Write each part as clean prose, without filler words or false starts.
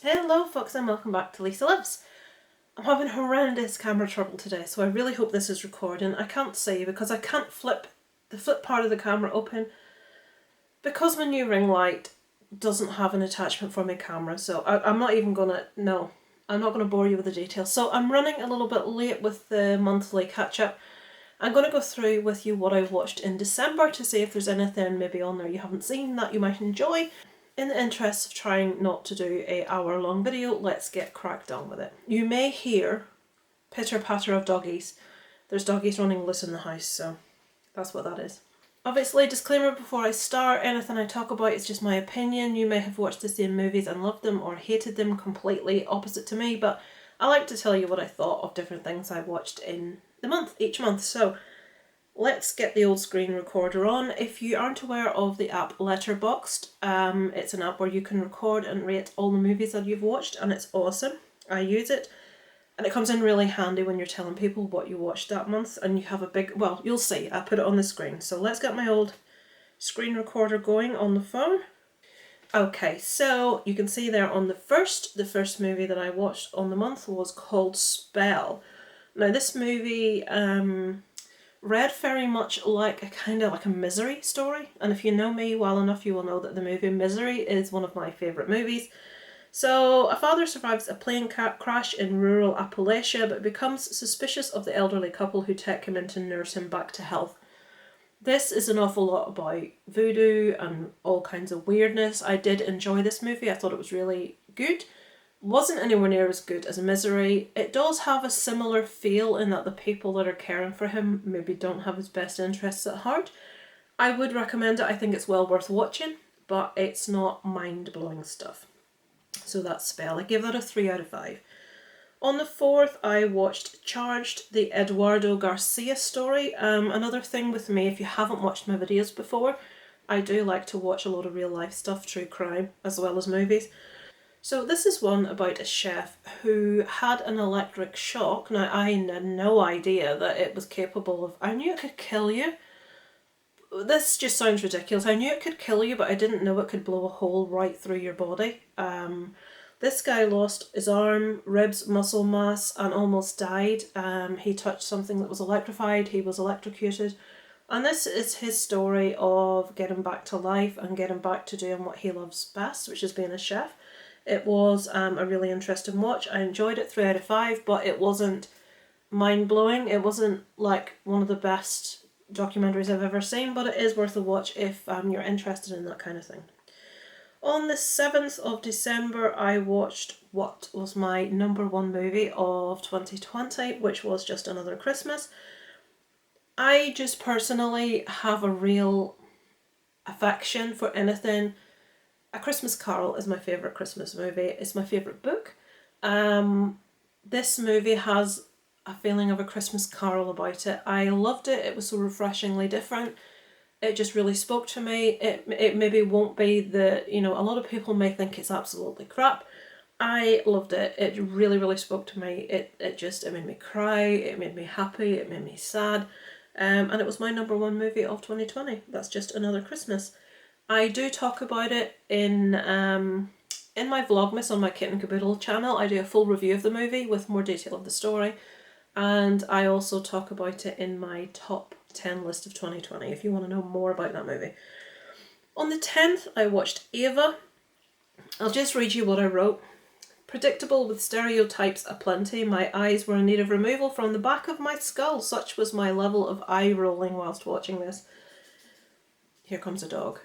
Hello folks and welcome back to Lisa Lives. I'm having horrendous camera trouble today, so I really hope this is recording. I can't see because I can't flip the flip part of the camera open because my new ring light doesn't have an attachment for my camera, so I'm not even gonna, no, I'm not gonna bore you with the details. So I'm running a little bit late with the monthly catch-up. I'm going to go through with you what I watched in December to see if there's anything maybe on there you haven't seen that you might enjoy. In the interest of trying not to do an hour-long video, let's get cracked on with it. You may hear pitter-patter of doggies. There's doggies running loose in the house, so that's what that is. Obviously, disclaimer before I start, anything I talk about is just my opinion. You may have watched the same movies and loved them or hated them completely opposite to me, but I like to tell you what I thought of different things I watched in the month, each month. So let's get the old screen recorder on. If you aren't aware of the app Letterboxd, it's an app where you can record and rate all the movies that you've watched, and it's awesome. I use it, and it comes in really handy when you're telling people what you watched that month, and you have a big, well, you'll see, I'll put it on the screen. So let's get my old screen recorder going on the phone. Okay, so you can see there on the first movie that I watched on the month was called Spell. Now this movie read very much like a kind of like a misery story, and if you know me well enough you will know that the movie Misery is one of my favourite movies. So a father survives a plane crash in rural Appalachia but becomes suspicious of the elderly couple who take him in to nurse him back to health. This is an awful lot about voodoo and all kinds of weirdness. I did enjoy this movie. I thought it was really good. Wasn't anywhere near as good as Misery. It does have a similar feel in that the people that are caring for him maybe don't have his best interests at heart. I would recommend it. I think it's well worth watching, but it's not mind-blowing stuff. So that's Spell. I give that a 3 out of 5. On the 4th, I watched Charged, the Eduardo Garcia story. Another thing with me, if you haven't watched my videos before, I do like to watch a lot of real life stuff, true crime, as well as movies. So this is one about a chef who had an electric shock. Now I had no idea that it was capable of, I knew it could kill you. This just sounds ridiculous. I knew it could kill you, but I didn't know it could blow a hole right through your body. This guy lost his arm, ribs, muscle mass, and almost died. He touched something that was electrified, he was electrocuted. And this is his story of getting back to life and getting back to doing what he loves best, which is being a chef. It was a really interesting watch. I enjoyed it, 3 out of 5, but it wasn't mind-blowing. It wasn't like one of the best documentaries I've ever seen, but it is worth a watch if you're interested in that kind of thing. On the 7th of December, I watched what was my number one movie of 2020, which was Just Another Christmas. I just personally have a real affection for anything. A Christmas Carol is my favourite Christmas movie. It's my favourite book. This movie has a feeling of a Christmas Carol about it. I loved it. It was so refreshingly different. It just really spoke to me. It maybe won't be the, a lot of people may think it's absolutely crap. I loved it. It really, really spoke to me. It made me cry. It made me happy. It made me sad. And it was my number one movie of 2020. That's Just Another Christmas. I do talk about it in my Vlogmas on my Kit and Caboodle channel. I do a full review of the movie with more detail of the story. And I also talk about it in my top 10 list of 2020 if you want to know more about that movie. On the 10th, I watched Ava. I'll just read you what I wrote. Predictable with stereotypes aplenty, my eyes were in need of removal from the back of my skull. Such was my level of eye rolling whilst watching this. Here comes a dog.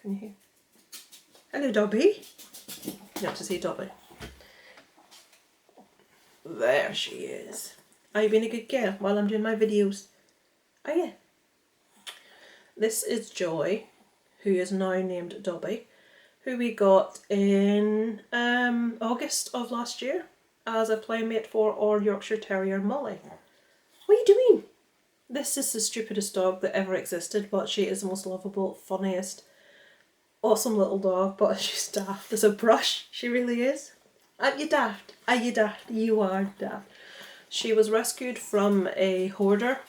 Can you hear? Hello, Dobby. You have to see Dobby. There she is. Are you being a good girl while I'm doing my videos? Oh yeah. This is Joy, who is now named Dobby, who we got in August of last year as a playmate for our Yorkshire Terrier Molly. What are you doing? This is the stupidest dog that ever existed, but she is the most lovable, funniest, awesome little dog, but she's daft as a brush. She really is. Aren't you daft? Are you daft? You are daft. She was rescued from a hoarder.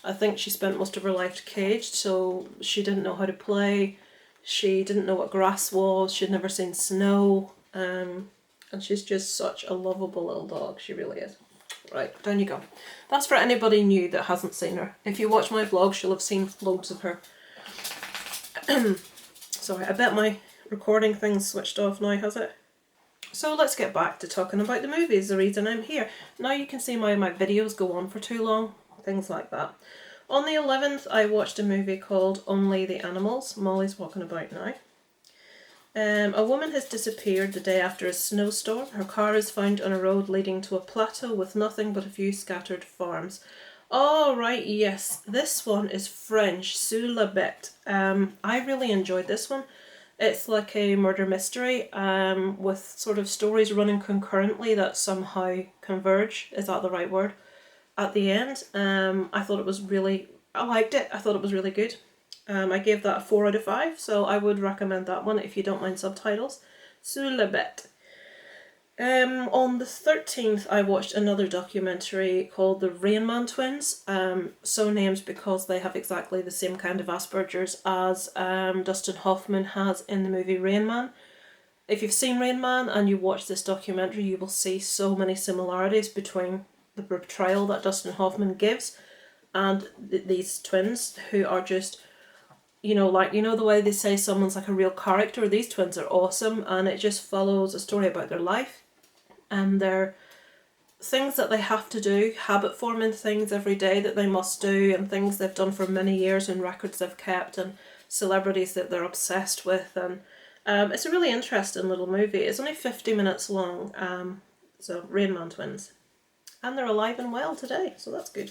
I think she spent most of her life caged, so she didn't know how to play. She didn't know what grass was. She'd never seen snow. And she's just such a lovable little dog. She really is. Right, down you go. That's for anybody new that hasn't seen her. If you watch my vlog, you'll have seen loads of her. Sorry, I bet my recording thing's switched off now, has it? So let's get back to talking about the movies, the reason I'm here. Now you can see my videos go on for too long, things like that. On the 11th, I watched a movie called Only the Animals. Molly's walking about now. A woman has disappeared the day after a snowstorm. Her car is found on a road leading to a plateau with nothing but a few scattered farms. Oh, right, yes. This one is French, Sous la Bête. I really enjoyed this one. It's like a murder mystery with sort of stories running concurrently that somehow converge. Is that the right word? At the end. I liked it. I thought it was really good. I gave that a 4 out of 5, so I would recommend that one if you don't mind subtitles. Sous la Bête. On the 13th, I watched another documentary called the Rainman Twins, so named because they have exactly the same kind of Asperger's as Dustin Hoffman has in the movie Rain Man. If you've seen Rain Man and you watch this documentary, you will see so many similarities between the portrayal that Dustin Hoffman gives and these twins who are just, the way they say someone's like a real character. These twins are awesome, and it just follows a story about their life and their things that they have to do, habit forming things every day that they must do, and things they've done for many years and records they've kept and celebrities that they're obsessed with. And it's a really interesting little movie. It's only 50 minutes long. So Rainman Twins. And they're alive and well today, so that's good.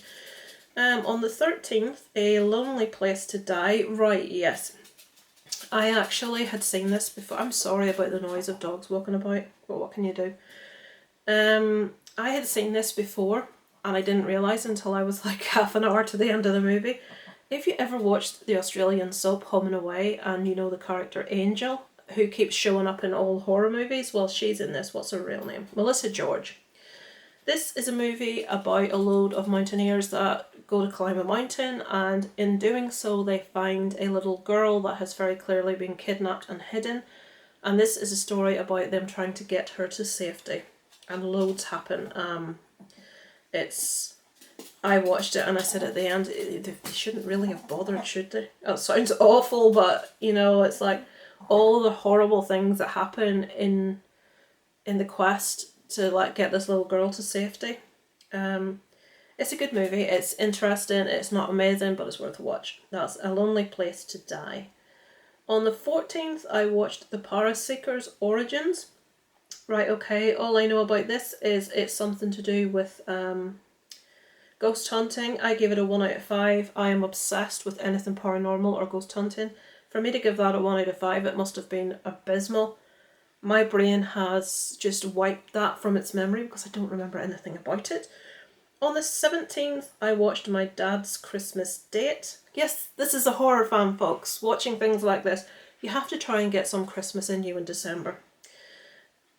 On the 13th, A Lonely Place to Die. Right, yes. I actually had seen this before. I'm sorry about the noise of dogs walking about, but what can you do? I had seen this before, and I didn't realise until I was like half an hour to the end of the movie. If you ever watched the Australian soap Home and Away, and you know the character Angel, who keeps showing up in all horror movies, well, she's in this. What's her real name? Melissa George. This is a movie about a load of mountaineers that go to climb a mountain, and in doing so they find a little girl that has very clearly been kidnapped and hidden, and this is a story about them trying to get her to safety. And loads happen. I watched it and I said at the end, they shouldn't really have bothered, should they? Oh, it sounds awful, but it's like all the horrible things that happen in the quest to like get this little girl to safety. It's a good movie. It's interesting. It's not amazing, but it's worth a watch. That's A Lonely Place to Die. On the 14th, I watched The Paraseekers Origins. Right, okay, all I know about this is it's something to do with ghost hunting. I give it a 1 out of 5. I am obsessed with anything paranormal or ghost hunting. For me to give that a 1 out of 5, it must have been abysmal. My brain has just wiped that from its memory because I don't remember anything about it. On the 17th, I watched My Dad's Christmas Date. Yes, this is a horror fan, folks. Watching things like this, you have to try and get some Christmas in you in December.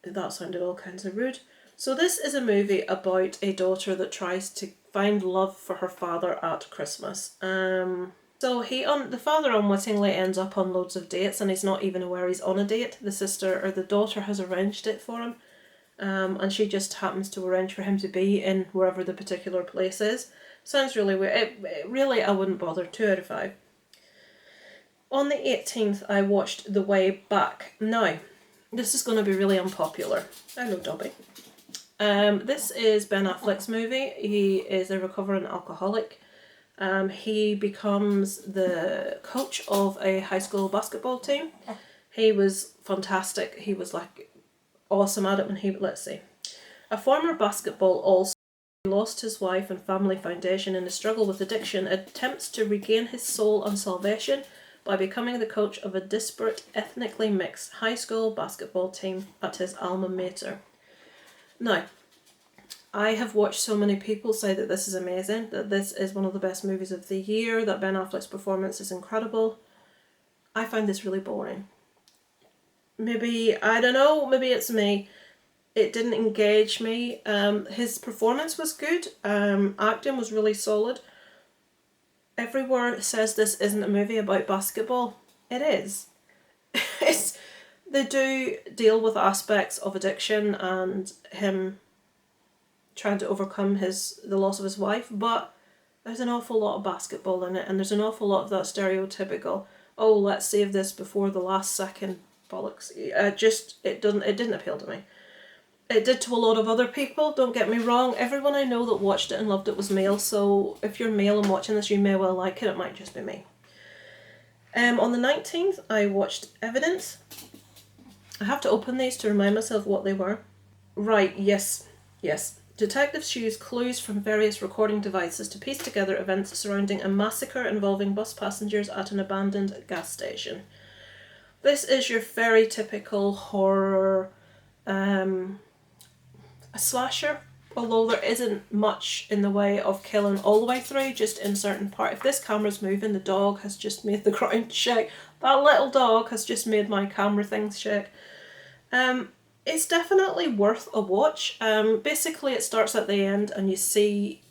That sounded all kinds of rude. So this is a movie about a daughter that tries to find love for her father at Christmas. So the father unwittingly ends up on loads of dates, and he's not even aware he's on a date. The sister or the daughter has arranged it for him, and she just happens to arrange for him to be in wherever the particular place is. Sounds really weird. Really, I wouldn't bother. 2 out of 5. On the 18th, I watched The Way Back. Now, this is going to be really unpopular. Hello, Dobby. This is Ben Affleck's movie. He is a recovering alcoholic. He becomes the coach of a high school basketball team. He was fantastic. He was like awesome at it let's see. A former basketball all-star who lost his wife and family foundation in a struggle with addiction attempts to regain his soul and salvation by becoming the coach of a disparate, ethnically mixed high school basketball team at his alma mater. Now, I have watched so many people say that this is amazing, that this is one of the best movies of the year, that Ben Affleck's performance is incredible. I find this really boring. Maybe, I don't know, maybe it's me. It didn't engage me. His performance was good. Acting was really solid. Everywhere it says this isn't a movie about basketball. It is. They do deal with aspects of addiction and him trying to overcome the loss of his wife, but there's an awful lot of basketball in it, and there's an awful lot of that stereotypical, oh, let's save this before the last second bollocks. It didn't appeal to me. It did to a lot of other people, don't get me wrong. Everyone I know that watched it and loved it was male, so if you're male and watching this, you may well like it. It might just be me. On the 19th, I watched Evidence. I have to open these to remind myself what they were. Right, yes. Detectives use clues from various recording devices to piece together events surrounding a massacre involving bus passengers at an abandoned gas station. This is your very typical horror, a slasher, although there isn't much in the way of killing all the way through, just in certain parts. If this camera's moving, the dog has just made the ground shake. That little dog has just made my camera things shake. It's definitely worth a watch. Basically it starts at the end and you see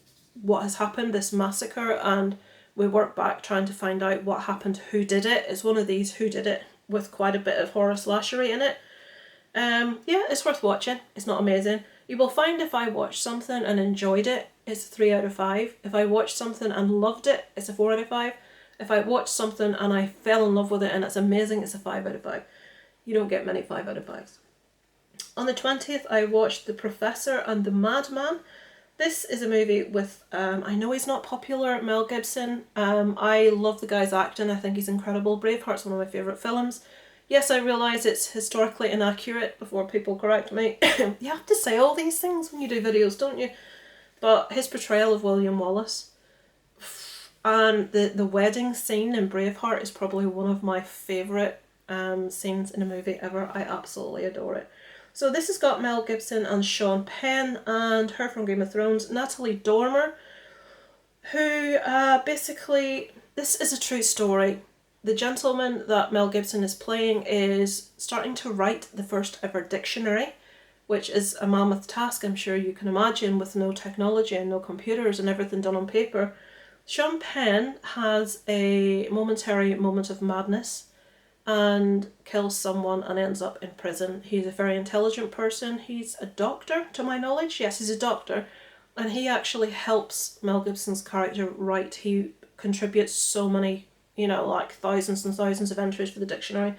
what has happened, this massacre, and we work back trying to find out what happened, who did it. It's one of these who did it with quite a bit of horror slashery in it. Yeah, it's worth watching. It's not amazing. You will find if I watched something and enjoyed it, it's a 3 out of 5. If I watched something and loved it, it's a 4 out of 5. If I watched something and I fell in love with it and it's amazing, it's a 5 out of 5. You don't get many 5 out of 5s. On the 20th, I watched The Professor and the Madman. This is a movie with, I know he's not popular, Mel Gibson. I love the guy's acting. I think he's incredible. Braveheart's one of my favourite films. Yes, I realise it's historically inaccurate, before people correct me. You have to say all these things when you do videos, don't you? But his portrayal of William Wallace and the wedding scene in Braveheart is probably one of my favourite scenes in a movie ever. I absolutely adore it. So this has got Mel Gibson and Sean Penn and her from Game of Thrones, Natalie Dormer, who basically, this is a true story. The gentleman that Mel Gibson is playing is starting to write the first ever dictionary, which is a mammoth task, I'm sure you can imagine, with no technology and no computers and everything done on paper. Sean Penn has a momentary moment of madness and kills someone and ends up in prison. He's a very intelligent person. He's a doctor, to my knowledge. Yes, he's a doctor. And he actually helps Mel Gibson's character write. He contributes so many, like thousands and thousands of entries for the dictionary.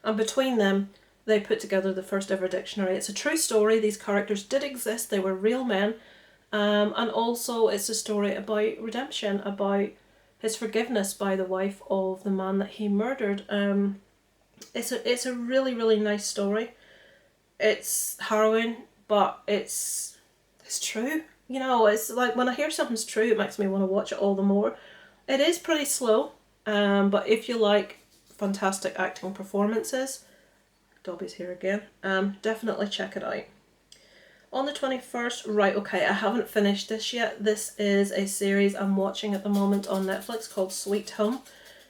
And between them, they put together the first ever dictionary. It's a true story. These characters did exist. They were real men. And also it's a story about redemption, about his forgiveness by the wife of the man that he murdered. It's a really, really nice story. It's harrowing, but it's true. It's like when I hear something's true, it makes me want to watch it all the more. It is pretty slow, but if you like fantastic acting performances, Dobby's here again, definitely check it out. On the 21st, right, okay, I haven't finished this yet. This is a series I'm watching at the moment on Netflix called Sweet Home.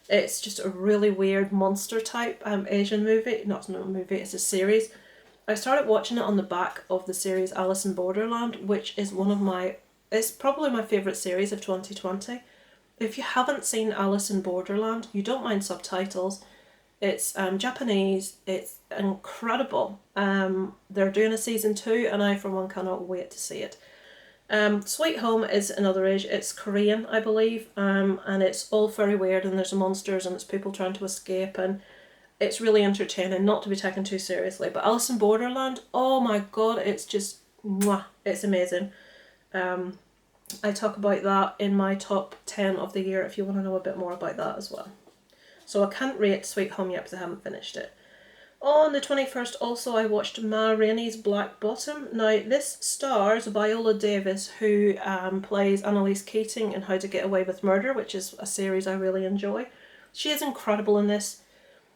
It's just a really weird monster type Asian movie. Not a movie, it's a series. I started watching it on the back of the series Alice in Borderland, which is it's probably my favourite series of 2020. If you haven't seen Alice in Borderland, you don't mind subtitles. It's Japanese, it's incredible. They're doing a season 2 and I for one cannot wait to see it. Sweet Home is another age. It's Korean, I believe, and it's all very weird and there's monsters and it's people trying to escape and it's really entertaining, not to be taken too seriously. But Alice in Borderland, oh my god, it's just, mwah, it's amazing. I talk about that in my top 10 of the year if you want to know a bit more about that as well. So I can't rate Sweet Home yet because I haven't finished it. On the 21st also I watched Ma Rainey's Black Bottom. Now this stars Viola Davis, who plays Annalise Keating in How to Get Away with Murder, which is a series I really enjoy. She is incredible in this.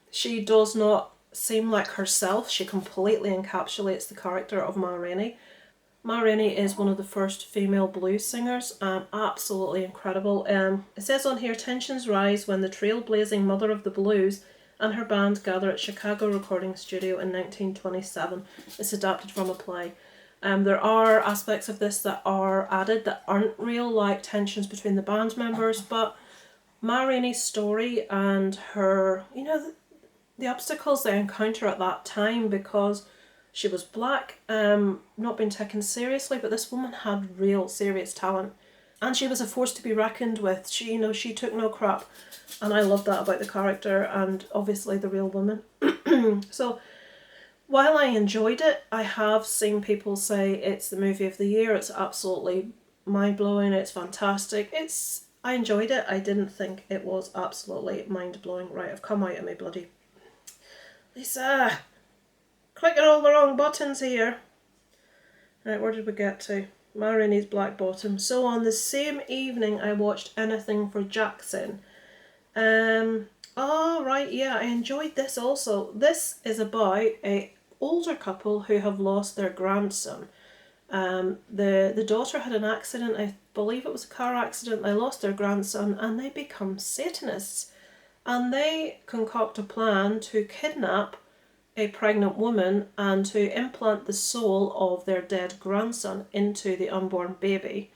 She does not seem like herself. She completely encapsulates the character of Ma Rainey. Ma Rainey is one of the first female blues singers, absolutely incredible. It says on here, tensions rise when the trailblazing mother of the blues and her band gather at Chicago recording studio in 1927. It's adapted from a play. There are aspects of this that are added that aren't real, like tensions between the band members, but Ma Rainey's story and her, the obstacles they encounter at that time, because she was black, not being taken seriously, but this woman had real serious talent. And she was a force to be reckoned with. She, you know, she took no crap. And I love that about the character and obviously the real woman. So while I enjoyed it, I have seen people say it's the movie of the year. It's absolutely mind-blowing. It's fantastic. I enjoyed it. I didn't think it was absolutely mind-blowing. Right, I've come out of my bloody... Lisa! Clicking all the wrong buttons here. Right, where did we get to? Ma Rainey's Black Bottom. So on the same evening I watched Anything for Jackson. Oh right, yeah, I enjoyed this also. This is about a older couple who have lost their grandson. The daughter had an accident, I believe it was a car accident, they lost their grandson and they become Satanists. And they concoct a plan to kidnap a pregnant woman and to implant the soul of their dead grandson into the unborn baby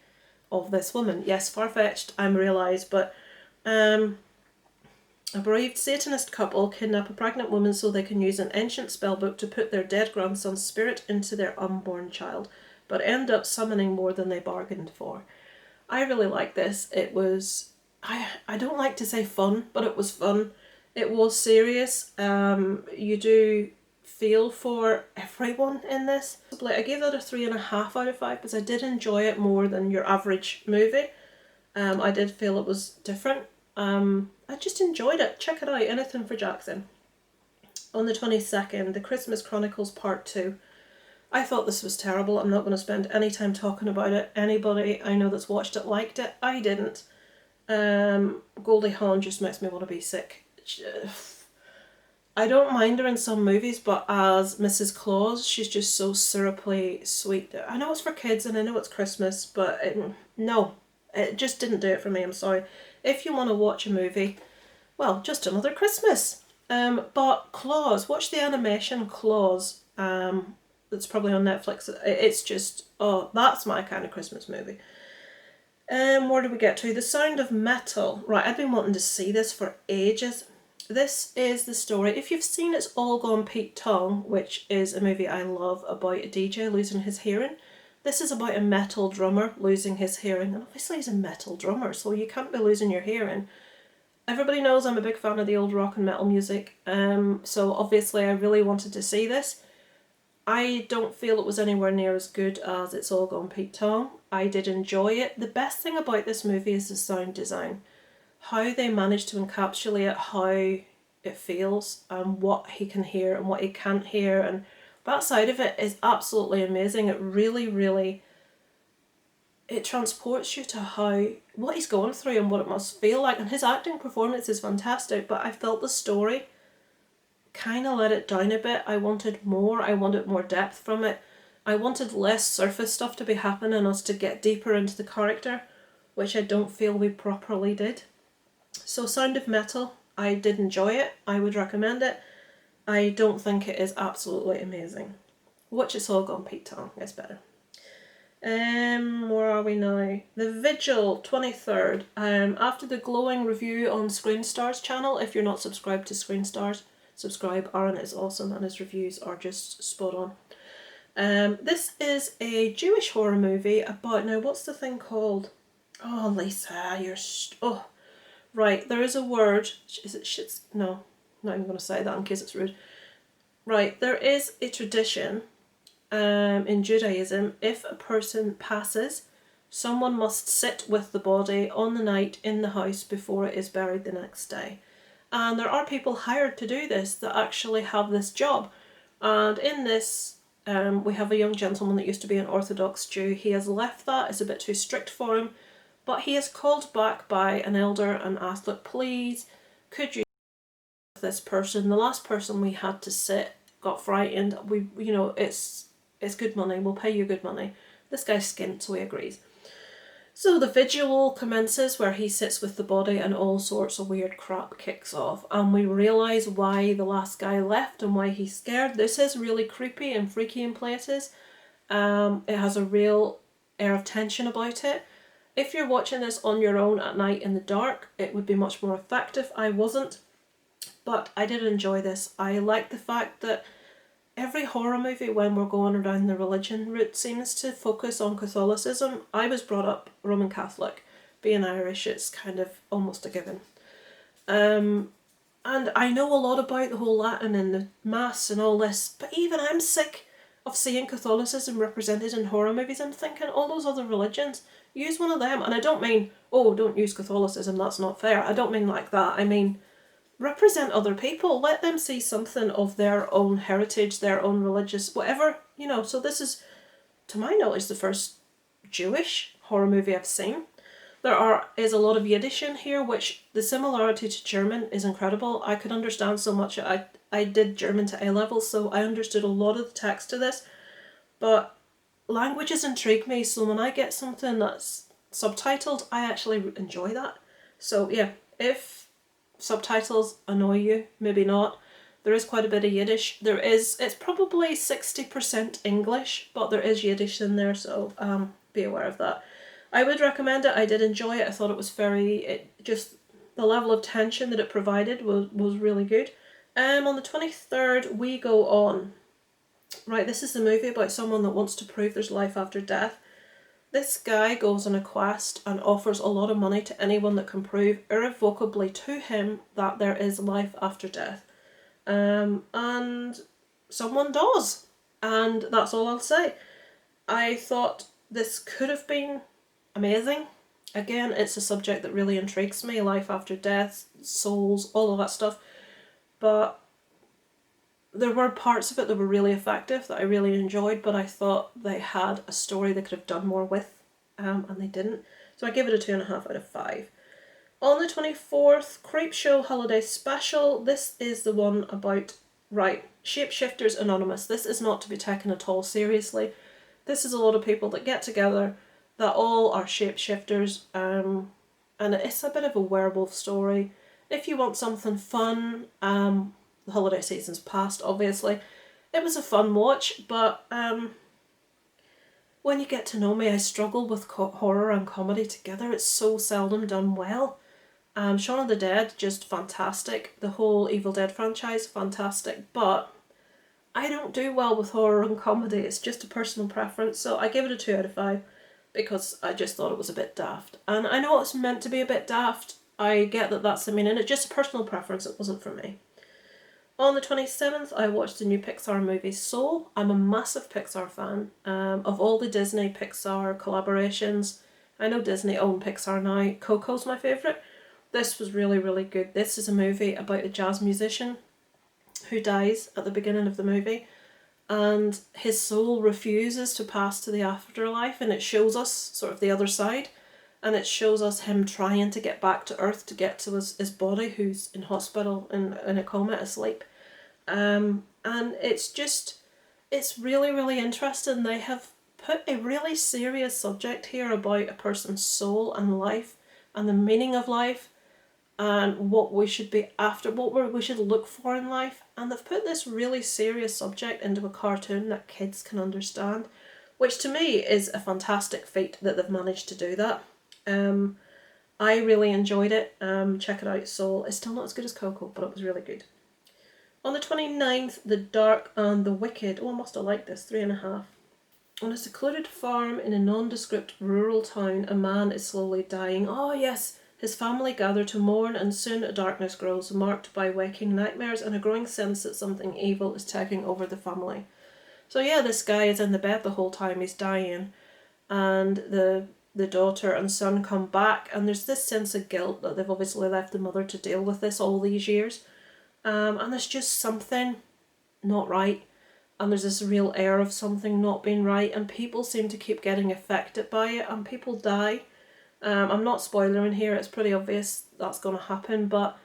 of this woman. Yes, far-fetched, I realise, but a bereaved Satanist couple kidnap a pregnant woman so they can use an ancient spellbook to put their dead grandson's spirit into their unborn child, but end up summoning more than they bargained for. I really like this. It was, I don't like to say fun, but it was fun. It was serious. You do feel for everyone in this. I gave that a 3.5 out of 5 because I did enjoy it more than your average movie. I did feel it was different. I just enjoyed it. Check it out. Anything for Jackson. On the 22nd, The Christmas Chronicles Part 2. I thought this was terrible. I'm not going to spend any time talking about it. Anybody I know that's watched it liked it. I didn't. Goldie Hawn just makes me want to be sick. I don't mind her in some movies, but as Mrs. Claus, she's just so syrupy sweet. I know it's for kids and I know it's Christmas, but no, it just didn't do it for me. I'm sorry. If you want to watch a movie, well, just another Christmas. But Claus, watch the animation Claus. That's probably on Netflix. It's just, oh, that's my kind of Christmas movie. Where did we get to? The Sound of Metal. Right, I've been wanting to see this for ages. This is the story. If you've seen It's All Gone Pete Tong, which is a movie I love about a DJ losing his hearing, this is about a metal drummer losing his hearing. And obviously he's a metal drummer, so you can't be losing your hearing. Everybody knows I'm a big fan of the old rock and metal music, so obviously I really wanted to see this. I don't feel it was anywhere near as good as It's All Gone Pete Tong. I did enjoy it. The best thing about this movie is the sound design. How they managed to encapsulate how it feels and what he can hear and what he can't hear, and that side of it is absolutely amazing. It really, it transports you to what he's going through and what it must feel like, and his acting performance is fantastic, but I felt the story kind of let it down a bit. I wanted more depth from it. I wanted less surface stuff to be happening and us to get deeper into the character, which I don't feel we properly did. So Sound of Metal, I did enjoy it. I would recommend it. I don't think it is absolutely amazing. Watch It's All Gone Pete Tong, it's better. Where are we now? The Vigil, 23rd. After the glowing review on Screen Stars channel, if you're not subscribed to Screen Stars, subscribe. Aaron is awesome and his reviews are just spot on. This is a Jewish horror movie about, now what's the thing called? Oh Lisa, oh. Right, there is a word, is it shits? No, I'm not even going to say that in case it's rude. Right, there is a tradition in Judaism, if a person passes, someone must sit with the body on the night in the house before it is buried the next day. And there are people hired to do this that actually have this job. And in this, we have a young gentleman that used to be an Orthodox Jew. He has left that, it's a bit too strict for him. But he is called back by an elder and asked, look, please, could you with this person? The last person we had to sit got frightened. It's good money. We'll pay you good money. This guy's skint, so he agrees. So the vigil commences where he sits with the body and all sorts of weird crap kicks off. And we realise why the last guy left and why he's scared. This is really creepy and freaky in places. It has a real air of tension about it. If you're watching this on your own at night in the dark, it would be much more effective. I wasn't. but I did enjoy this. I like the fact that every horror movie, when we're going down the religion route, seems to focus on Catholicism. I was brought up Roman Catholic. Being Irish, it's kind of almost a given. And I know a lot about the whole Latin and the Mass and all this, but even I'm sick of seeing Catholicism represented in horror movies. I'm thinking, all those other religions, use one of them. And I don't mean, oh, don't use Catholicism, that's not fair. I don't mean like that. I mean, represent other people. Let them see something of their own heritage, their own religious, whatever, you know. So this is, to my knowledge, the first Jewish horror movie I've seen. Is a lot of Yiddish in here, which the similarity to German is incredible. I could understand so much. I did German to A level, so I understood a lot of the text to this. But languages intrigue me, so when I get something that's subtitled, I actually enjoy that. So yeah, if subtitles annoy you, maybe not. There is quite a bit of Yiddish. It's probably 60% English, but there is Yiddish in there, so be aware of that. I would recommend it. I did enjoy it. I thought it was the level of tension that it provided was really good. On the 23rd, we go on. Right, this is the movie about someone that wants to prove there's life after death. This guy goes on a quest and offers a lot of money to anyone that can prove irrevocably to him that there is life after death. And someone does. And that's all I'll say. I thought this could have been amazing. Again, it's a subject that really intrigues me, life after death, souls, all of that stuff. But there were parts of it that were really effective, that I really enjoyed, but I thought they had a story they could have done more with, and they didn't. So I give it a 2.5 out of 5. On the 24th, Creepshow Holiday Special. This is the one about, right, Shapeshifters Anonymous. This is not to be taken at all seriously. This is a lot of people that get together that all are shapeshifters, and it's a bit of a werewolf story. If you want something fun, the holiday season's past, obviously. It was a fun watch, but when you get to know me, I struggle with horror and comedy together. It's so seldom done well. Shaun of the Dead, just fantastic. The whole Evil Dead franchise, fantastic. But I don't do well with horror and comedy. It's just a personal preference. So I give it a 2 out of 5 because I just thought it was a bit daft. And I know it's meant to be a bit daft. I get that that's the meaning. It's just a personal preference. It wasn't for me. On the 27th, I watched the new Pixar movie Soul. I'm a massive Pixar fan. Of all the Disney Pixar collaborations, I know Disney own Pixar now. Coco's my favourite. This was really, really good. This is a movie about a jazz musician who dies at the beginning of the movie, and his soul refuses to pass to the afterlife, and it shows us sort of the other side, and it shows us him trying to get back to Earth to get to his body, who's in hospital in a coma asleep. And it's really, really interesting. They have put a really serious subject here about a person's soul and life and the meaning of life and what we should be after, what we should look for in life. And they've put this really serious subject into a cartoon that kids can understand, which to me is a fantastic feat that they've managed to do that. I really enjoyed it. Check it out, Soul. It's still not as good as Coco, but it was really good. On the 29th, The Dark and the Wicked. Oh, I must have liked this. 3.5. On a secluded farm in a nondescript rural town, a man is slowly dying. Oh yes, his family gather to mourn, and soon a darkness grows, marked by waking nightmares and a growing sense that something evil is taking over the family. So yeah, this guy is in the bed the whole time he's dying, and the daughter and son come back, and there's this sense of guilt that they've obviously left the mother to deal with this all these years. And there's just something not right, and there's this real air of something not being right, and people seem to keep getting affected by it, and people die. I'm not spoiling here, it's pretty obvious that's going to happen, but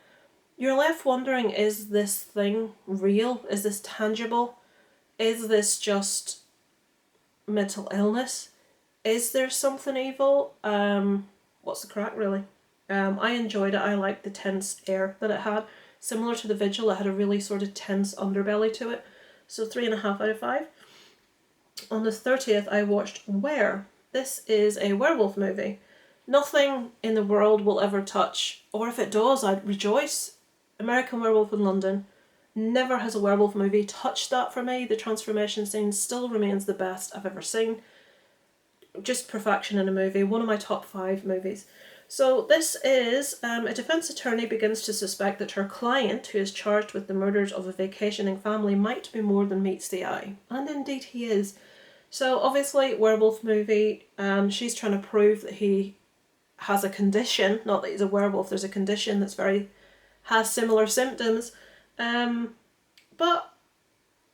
you're left wondering, is this thing real? Is this tangible? Is this just mental illness? Is there something evil? What's the crack, really? I enjoyed it. I liked the tense air that it had. Similar to The Vigil, it had a really sort of tense underbelly to it. So 3.5 out of 5. On the 30th, I watched Where. This is a werewolf movie. Nothing in the world will ever touch, or if it does, I'd rejoice. American Werewolf in London. Never has a werewolf movie touched that for me. The transformation scene still remains the best I've ever seen. Just perfection in a movie. One of my top 5 movies. So this is a defence attorney begins to suspect that her client, who is charged with the murders of a vacationing family, might be more than meets the eye. And indeed he is. So obviously, werewolf movie, she's trying to prove that he has a condition, not that he's a werewolf, there's a condition that's has similar symptoms. But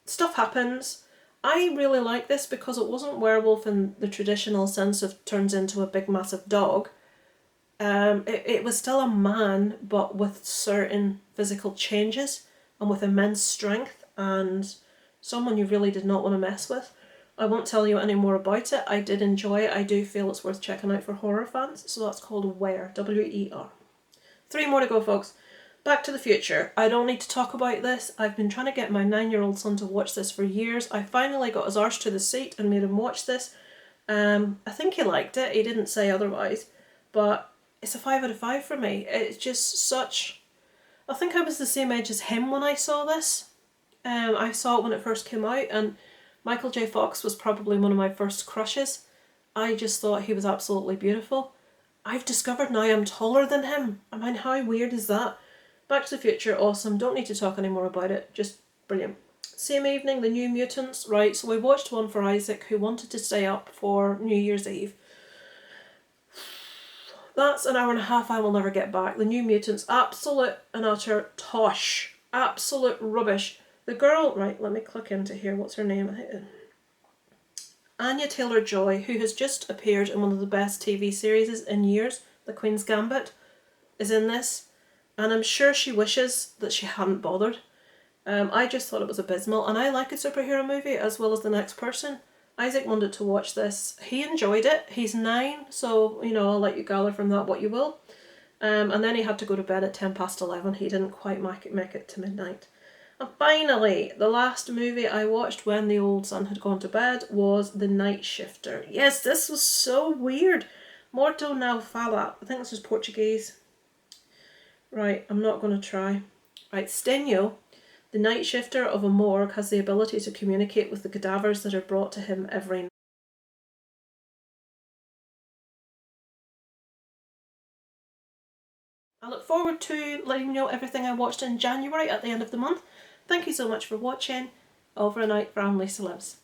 stuff happens. I really like this because it wasn't werewolf in the traditional sense of turns into a big massive dog. It was still a man, but with certain physical changes and with immense strength and someone you really did not want to mess with. I won't tell you any more about it. I did enjoy it. I do feel it's worth checking out for horror fans. So that's called Where, W-E-R. 3 more to go, folks. Back to the Future. I don't need to talk about this. I've been trying to get my 9-year-old son to watch this for years. I finally got his arse to the seat and made him watch this. I think he liked it. He didn't say otherwise. But it's a 5 out of 5 for me. It's just such... I think I was the same age as him when I saw this. I saw it when it first came out, and Michael J. Fox was probably one of my first crushes. I just thought he was absolutely beautiful. I've discovered now I'm taller than him. I mean, how weird is that? Back to the Future, awesome. Don't need to talk anymore about it. Just brilliant. Same evening, the New Mutants. Right, so we watched one for Isaac, who wanted to stay up for New Year's Eve. That's an hour and a half I will never get back. The New Mutants, absolute and utter tosh. Absolute rubbish. The girl, right, let me click into here. What's her name? Anya Taylor-Joy, who has just appeared in one of the best TV series in years, The Queen's Gambit, is in this. And I'm sure she wishes that she hadn't bothered. I just thought it was abysmal. And I like a superhero movie as well as the next person. Isaac wanted to watch this. He enjoyed it. He's 9, so, you know, I'll let you gather from that what you will. And then he had to go to bed at 11:10. He didn't quite make it to midnight. And finally, the last movie I watched when the old son had gone to bed was The Night Shifter. Yes, this was so weird. Morto não fala. I think this is Portuguese. Right, I'm not going to try. Right, Stenio, the night shifter of a morgue, has the ability to communicate with the cadavers that are brought to him every night. I look forward to letting you know everything I watched in January at the end of the month. Thank you so much for watching. Over and out from Lisa Lives.